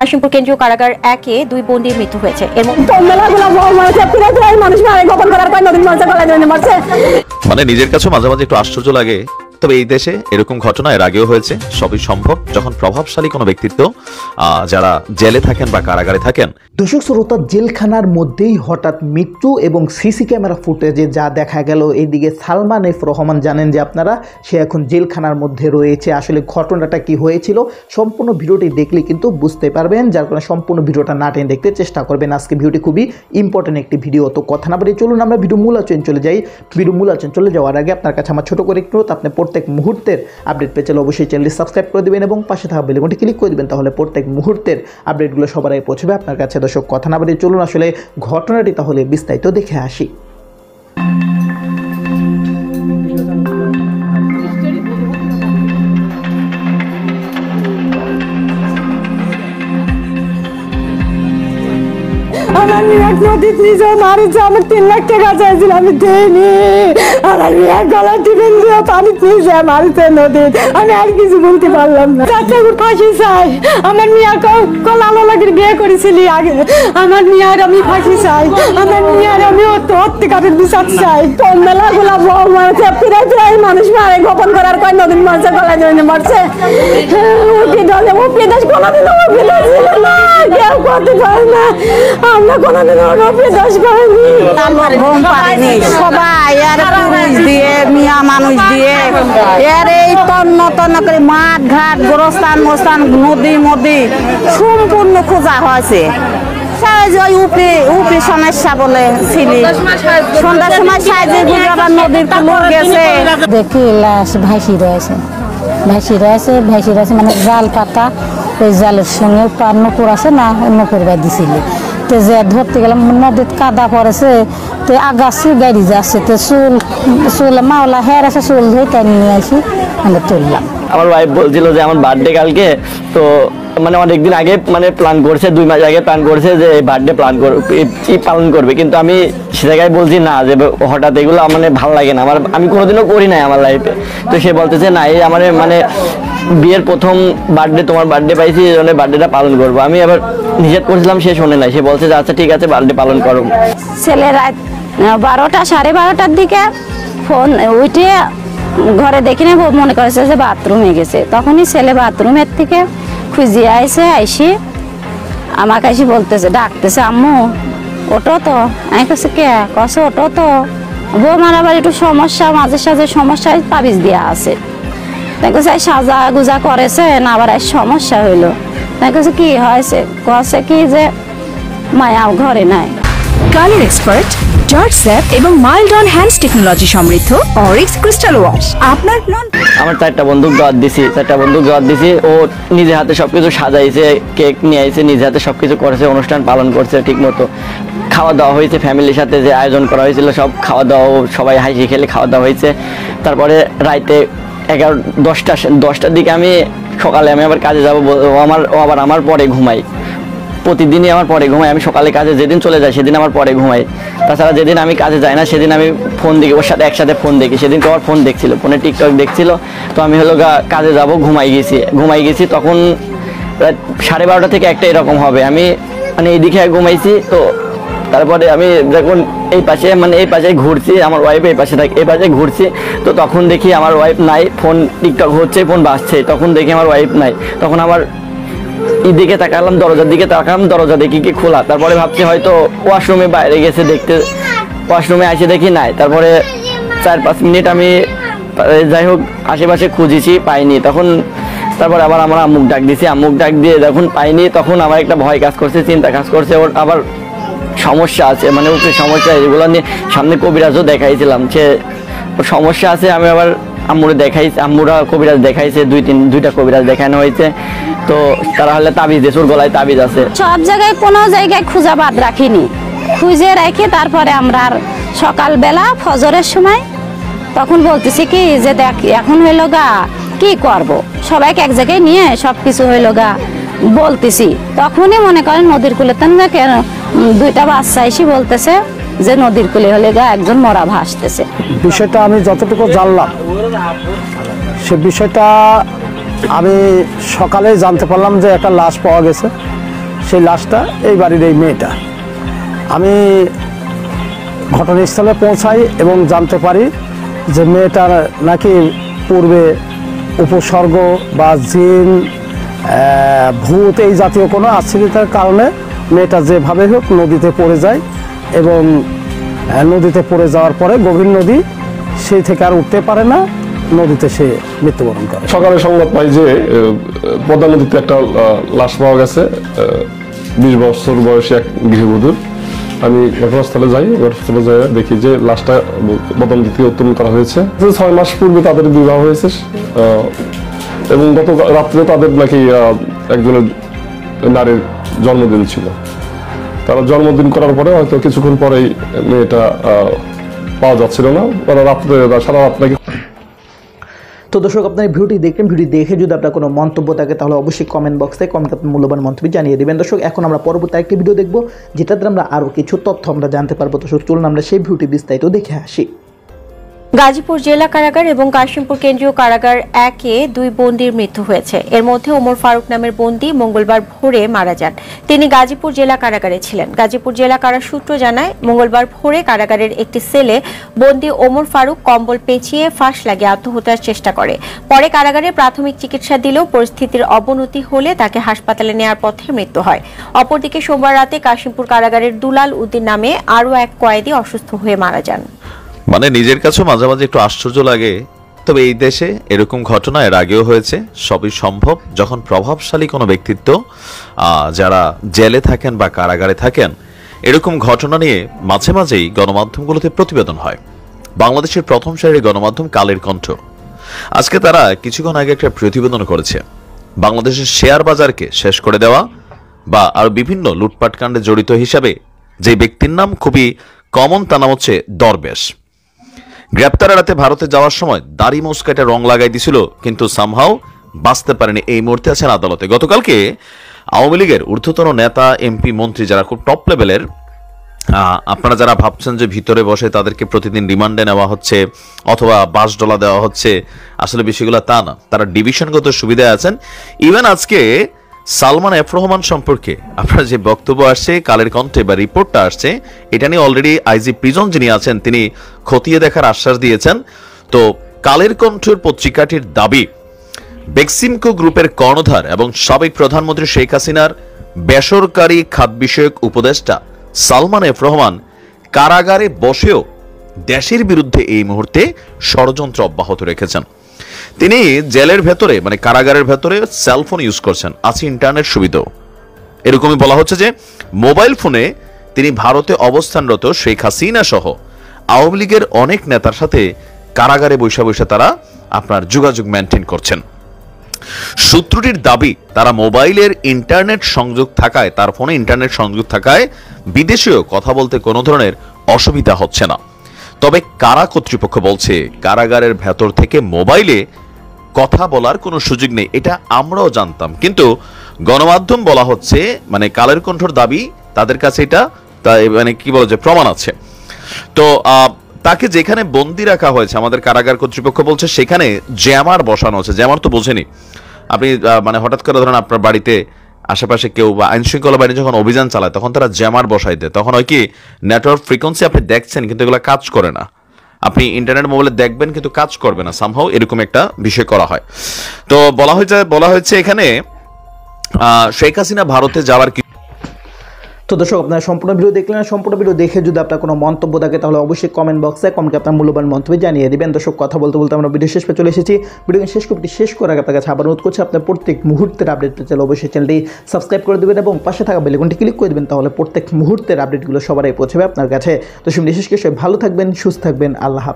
কাশিমপুর কেন্দ্রীয় কারাগার 1-এ 2 বন্দীর মৃত্যু হয়েছে। এর মানে নিজের কাছে মাঝে মাঝে একটু আশ্চর্য লাগে, তবে এই দেশে এরকম ঘটনা এর আগেও হয়েছে। সবই সম্ভব যখন প্রভাবশালী কোনো ব্যক্তিত্ব যারা জেলে থাকেন বা কারাগারে থাকেন। দর্শক শ্রোতা, জেলখানার মধ্যেই হঠাৎ মৃত্যু এবং সিসি ক্যামেরা ফুটেজে যা দেখা গেল। এদিকে সালমান এফ রহমান, জানেন যে আপনারা, সে এখন জেলখানার মধ্যে রয়েছে। আসলে ঘটনাটা কি হয়েছিল সম্পূর্ণ ভিডিওটি দেখলে কিন্তু বুঝতে পারবেন, যার কারণে সম্পূর্ণ ভিডিওটা না টেনে দেখতে চেষ্টা করবেন। আজকে ভিডিওটি খুবই ইম্পর্টেন্ট একটি ভিডিও। তো কথা না বলে চলুন আমরা ভিডিও মূল আলোচনায় চলে যাই। ভিডিও মূল আলোচনায় চলে যাওয়ার আগে আপনার কাছে আমার ছোট করে একটু, আপনি প্রত্যেক মুহূর্তের আপডেট পেয়ে চলে অবশ্যই চ্যানেলটি সাবস্ক্রাইব করে দেবেন এবং পাশে থাকা বেল আইকনটি ক্লিক করে দেবেন, তাহলে প্রত্যেক মুহূর্তের আপডেটগুলো সবার আগে পৌঁছবে আপনার কাছে। দর্শক কথা না বলে চলুন আসলে ঘটনাটি তাহলে বিস্তারিত দেখে আসি। আমার মেয়ে নদীত নিজে মারিছে, আমি 3 লাখ টাকা চাইছিল, আমি দিইনি। আমার মেয়ে গলা টিফিন দিয়ে পানি পিয়েছে, মারিছে নদীত। আমি আর কিছু বলতে পারলাম না। চাচাকে ফাঁসি চাই। আমার মেয়ে কলালো লাগির বিয়ে করেছিলি আগে। আমার মেয়ের আমি ফাঁসি চাই। আমার মেয়ের আমি অত্যাচারের বিচার চাই। মেলাগুলা বউ মারছে, ফিরে মানুষ মারে, গোপন করার কয় নদীর মারছে, গলায় জন্য মারছে। উপদেশ কোনোদিন উপদেশ ছিল না, কেউ করতে পারে না। আমরা কোনোদিন উপদেশ করিনি। আমার ঘুম পারেনি সবাই, আর পুরুষ দিয়ে, মিয়া মানুষ দিয়ে, এর এই তন্ন তন্ন করে মাঠ ঘাট গোরস্থান মোস্তান নদী মদি সম্পূর্ণ খোঁজা হয়েছে। উপরে সমস্যা বলে ছিলি, সন্ধ্যার সময় সাইজে আবার নদীর কুলোর গেছে। দেখি লাশ ভাসি রয়েছে মানে জাল পাতা, ওই জালের সঙ্গে নকুর আছে না, নকুর বাই দিছিল। তো যে ধরতে গেলাম নদীর কাদা পড়েছে, তো আগাছি গাড়ি যাচ্ছে, তো চুল মাওলা হের আছে, চুল ধরে তাই নিয়ে আসি আমরা তুললাম। আমার ওয়াইফ বলছিল যে আমার বার্থডে কালকে, তো মানে অনেকদিন আগে মানে প্ল্যান করছে, 2 মাস আগে প্ল্যান করছে যে বার্থডে পালন করবে, কিন্তু আমি সে জায়গায় বলছি না, যে হঠাৎ এগুলো মানে ভালো লাগে না আমার, আমি কোনোদিনও করি নাই আমার লাইফে। তো সে বলতেছে না, এই আমার মানে বিয়ের প্রথম বার্থডে, তোমার বার্থডে পাইছি, এই জন্য বার্থডেটা পালন করবো। আমি আবার নিষেধ করেছিলাম, সে শোনে নাই। সে বলছে যে আচ্ছা ঠিক আছে বার্থডে পালন করো। ছেলে রাত 12টা সাড়ে 12টার দিকে ফোন উঠে ঘরে দেখি না, মনে করেছে যে বাথরুমে গেছে। তখনই ছেলে বাথরুমের থেকে খুঁজে আইসি আমার কাছে বলতেছে, ডাকতেছে, আম্মু ওটো তো। আমি কাছে কে কছে ওটো তো। বৌমার আবার একটু সমস্যা, মাঝে সাঝে সমস্যায় তাবিজ দেওয়া আছে। তাই কাছে সাজা গুজা করেছে না, আবার সমস্যা হইলো। তাই কাছে কি হয়েছে, কছে কি যে মায়াও ঘরে নাই। কালার এক্সপার্ট, জর্জ স্যাপ এবং মাইল্ড অন হ্যান্ডস টেকনোলজি সমৃদ্ধ অরিক্স ক্রিস্টাল ওয়াশ। আপনার আমার 4টা বন্দুক জোয়ার দিছি। ও নিজে হাতে সবকিছু সাজাইছে, কেক নিয়ে আইছে, নিজে হাতে সবকিছু করেছে, অনুষ্ঠান পালন করছে ঠিক মতো। খাওয়া দাওয়া হয়েছে, ফ্যামিলির সাথে যে আয়োজন করা হয়েছিল সব খাওয়া দাওয়া, সবাই হাসি খেলে খাওয়া দাওয়া হয়েছে। তারপরে রাইতে 10টার দিকে সকালে আমি আবার কাজে যাবো, আবার আমার পরে ঘুমাই। প্রতিদিনই আমার পরে ঘুমাই। আমি সকালে কাজে যেদিন চলে যাই সেদিন আমার পরে ঘুমাই। তাছাড়া যেদিন আমি কাজে যাই না সেদিন আমি ফোন দেখি, ওর সাথে একসাথে ফোন দেখি। সেদিন তো আমার ফোন দেখছিল, ফোনে টিকটক দেখছিল। তো আমি কাজে যাব, ঘুমাই গেছি। তখন রাত 12:30 থেকে 1টা এরকম হবে। আমি মানে এইদিকে ঘুমাইছি। তো তারপরে আমি যখন এই পাশে ঘুরছি, আমার ওয়াইফ এই পাশে ঘুরছি। তো তখন দেখি আমার ওয়াইফ নাই, ফোন টিকটক হচ্ছে, ফোন বাজছে। তখন দেখি আমার ওয়াইফ নাই। তখন আমার দিকে তাকালাম, দরজার দিকে তাকালাম, দরজা দেখি কি খোলা। তারপরে ভাবছি হয়তো ওয়াশরুমে বাইরে গেছে, দেখতে ওয়াশরুমে এসে দেখি নাই। তারপরে 4-5 মিনিট আমি যাই হোক আশেপাশে খুঁজেছি, পাইনি। তারপর আবার আমার আম্মুক ডাক দিয়ে যখন পাইনি, তখন আমার একটা ভয় কাজ করছে, চিন্তা কাজ করছে। ওর আবার সমস্যা আছে, মানে ওকে সমস্যা, এগুলো নিয়ে সামনে কবিরাজও দেখাইছিলাম, সে সমস্যা আছে। আমি আবার আম্মুরা কবিরাজ দেখাইছে, 2টা কবিরাজ দেখানো হয়েছে। তো তারা হলে তাবিজ দিয়েছে, ওর গলায় তাবিজ আছে। সব জায়গায় কোনো জায়গায় খুঁজা বাদ রাখিনি, খুঁজে রেখে তারপরে আমরা সকালবেলা ফজরের সময় তখন বলতেছি কি যে দেখ এখন হইলো গা কি করব, সবাইকে এক জায়গায় নিয়ে সবকিছু হইলো গা বলতেছি। তখনই মনে করেন নদীর কূলে 2টা বাচ্চা এসে বলতেছে যে নদীর কূলে হলে গা একজন মরা ভাসতেছে। বিষয়টা আমি যতটুকু জানলাম, সে বিষয়টা আমি সকালে জানতে পারলাম যে একটা লাশ পাওয়া গেছে। সেই লাশটা এই বাড়ির এই মেয়েটা। আমি ঘটনাস্থলে পৌঁছাই এবং জানতে পারি যে মেয়েটার নাকি পূর্বে উপসর্গ বা জিন, ভূত এই জাতীয় কোনো আশ্রিতার কারণে মেয়েটা যেভাবে হোক নদীতে পড়ে যায় এবং নদীতে পড়ে যাওয়ার পরে গভীর নদী, সেই থেকে আর উঠতে পারে না, নদীতে সে মৃত্যুবরণ করে। সকালে সংবাদ পাই যে পদ্মা নদীতে একটা লাশ পাওয়া গেছে, 20 বছর বয়সী এক গৃহবধূর। আমি ঘটনাস্থলে যাই, ঘটনাস্থলে যাই দেখি যে লাশটা পদ্মা নদী থেকে উত্তোলন করা হয়েছে। 6 মাস পূর্বে তাদের বিবাহ হয়েছে এবং গত রাত্রে তাদের নাকি একজনের নারীর জন্মদিন ছিল। তারা জন্মদিন করার পরে হয়তো কিছুক্ষণ পরেই মেয়েটা পাওয়া যাচ্ছিল না, ওরা রাত্রে সারা রাত নাকি। তো দর্শক, আপনার ভিডিওটি দেখলেন, ভিডিও দেখে যদি আপনার কোনো মন্তব্য থাকে তাহলে অবশ্যই কমেন্ট বক্সে আপনার মূল্যবান মন্তব্য জানিয়ে দেবেন। দর্শক, এখন আমরা পরবর্তী একটি ভিডিও দেখব যেটাতে আমরা আরও কিছু তথ্য আমরা জানতে পারবো। দর্শক, চলুন আমরা সেই ভিডিওটি বিস্তারিত দেখে আসি। গাজীপুর জেলা কারাগার এবং কাশিমপুর কেন্দ্রীয় কারাগার 1-এ 2 বন্দীর মৃত্যু হয়েছে। এর মধ্যে ওমর ফারুক নামের বন্দী মঙ্গলবার ভোরে মারা যান। তিনি গাজীপুর জেলা কারাগারে ছিলেন। গাজীপুর জেলা কারা সূত্র জানায়, মঙ্গলবার ভোরে কারাগারের একটি সেলে বন্দী ওমর ফারুক কম্বল পেঁচিয়ে ফাঁস লাগিয়ে আত্মহত্যার চেষ্টা করে। পরে কারাগারে প্রাথমিক চিকিৎসা দিলেও পরিস্থিতির অবনতি হলে তাকে হাসপাতালে নেওয়ার পথে মৃত্যু হয়। অপরদিকে সোমবার রাতে কাশিমপুর কারাগারের দুলাল উদ্দিন নামে আরও এক কয়েদি অসুস্থ হয়ে মারা যান। মানে নিজের কাছেও মাঝে মাঝে একটু আশ্চর্য লাগে, তবে এই দেশে এরকম ঘটনা এর আগেও হয়েছে। সবই সম্ভব যখন প্রভাবশালী কোনো ব্যক্তিত্ব যারা জেলে থাকেন বা কারাগারে থাকেন, এরকম ঘটনা নিয়ে মাঝে মাঝেই গণমাধ্যমগুলোতে প্রতিবেদন হয়। বাংলাদেশের প্রথম সারির গণমাধ্যম কালের কণ্ঠ আজকে তারা কিছুক্ষণ আগে একটা প্রতিবেদন করেছে। বাংলাদেশের শেয়ার বাজারকে শেষ করে দেওয়া বা আরো বিভিন্ন লুটপাট কাণ্ডে জড়িত হিসাবে যে ব্যক্তির নাম খুবই কমন, তার নাম হচ্ছে দরবেশ। গ্রেপ্তার এড়াতে ভারতে যাওয়ার সময় দাড়ি মুস্কাটে রং লাগাই দিছিল, কিন্তু সামহাও বাঁচতে পারেনি। এই মুহূর্তে আছেন আদালতে। গতকালকে আওয়ামী লীগের ঊর্ধ্বতন নেতা, এমপি, মন্ত্রী যারা খুব টপ লেভেলের, আপনারা যারা ভাবছেন যে ভিতরে বসে তাদেরকে প্রতিদিন রিমান্ডে নেওয়া হচ্ছে অথবা $5 দেওয়া হচ্ছে, আসলে বিষয়গুলো তা না। তারা ডিভিশনগত সুবিধায় আছেন। ইভেন আজকে সালমান এফ রহমান সম্পর্কে আপনার যে বক্তব্য আসছে কালের কণ্ঠে বা রিপোর্টটা আসছে, এটা নিয়ে অলরেডি আইজি প্রিজন যিনি আছেন তিনি খতিয়ে দেখার আশ্বাস দিয়েছেন। তো কালের কণ্ঠের পত্রিকাটির দাবি, বেক্সিমকো গ্রুপের কর্ণধার এবং সাবেক প্রধানমন্ত্রী শেখ হাসিনার বেসরকারি খাত বিষয়ক উপদেষ্টা সালমান এফ রহমান কারাগারে বসেও দেশের বিরুদ্ধে এই মুহূর্তে ষড়যন্ত্র অব্যাহত রেখেছেন। তিনি জেলের ভেতরে মানে কারাগারের ভেতরে সেলফোন ইউজ করছেন, আছে ইন্টারনেট সুবিধাও। এরকমই বলা হচ্ছে যে মোবাইল ফোনে তিনি ভারতে অবস্থানরত শেখ হাসিনা সহ আওয়ামী লীগের অনেক নেতার সাথে কারাগারে বৈশা বৈশা তারা আপনার যোগাযোগ মেনটেন করছেন। সূত্রটির দাবি, তারা মোবাইলের ইন্টারনেট সংযোগ থাকায়, তার ফোনে ইন্টারনেট সংযোগ থাকায় বিদেশেও কথা বলতে কোনো ধরনের অসুবিধা হচ্ছে না। তবে কারা কর্তৃপক্ষ বলছে কারাগারের ভেতর থেকে মোবাইলে কথা বলার কোনো সুযোগ নেই। এটা আমরাও জানতাম, কিন্তু গণমাধ্যম বলা হচ্ছে মানে কালের কণ্ঠর দাবি তাদের কাছে এটা মানে কি বলে যে প্রমাণ আছে। তো তাকে যেখানে বন্দি রাখা হয়েছে আমাদের কারাগার কর্তৃপক্ষ বলছে সেখানে জ্যামার বসানো আছে। জ্যামার তো বোঝেনি আপনি, মানে হঠাৎ করে ধরেন আপনার বাড়িতে আশেপাশে কেউ বা আইন শৃঙ্খলা বাহিনী যখন অভিযান চালায় তখন তারা জ্যামার বসাই দেয়। তখন হয় কি, নেটওয়ার্ক ফ্রিকোয়েন্সি আপনি দেখছেন কিন্তু এগুলো কাজ করে না, আপনি ইন্টারনেট মোবাইলে দেখবেন কিন্তু কাজ করবে না, সামহাও এরকম একটা বিষয় করা হয়। তো বলা হয়েছে এখানে শেখ হাসিনা ভারতে যাওয়ার। তো দর্শক, আপনারা সম্পূর্ণ ভিডিও দেখলেন। সম্পূর্ণ ভিডিও দেখে যদি আপনার কোনো মন্তব্য থাকে তাহলে অবশ্যই কমেন্ট বক্সে আপনার মূল্যবান মন্তব্য জানিয়ে দেবেন। দর্শক, কথা বলতে বলতে আমরা ভিডিও শেষ পেয়ে চলে এসেছি। ভিডিও শেষ করার আগে আপনার কাছে আবার অনুরোধ করছি, আপনার প্রত্যেক মুহূর্তের আপডেট পেতে চাইলে অবশ্যই চ্যানেলটি সাবস্ক্রাইব করে দেবেন এবং পাশে থাকা বেল আইকনটি ক্লিক করে দেবেন, তাহলে প্রত্যেক মুহূর্তের আপডেটগুলো সবারই পৌঁছবে আপনার কাছে। তো বিশেষ করে ভালো থাকবেন, সুস্থ থাকবেন। আল্লাহ হাফেজ।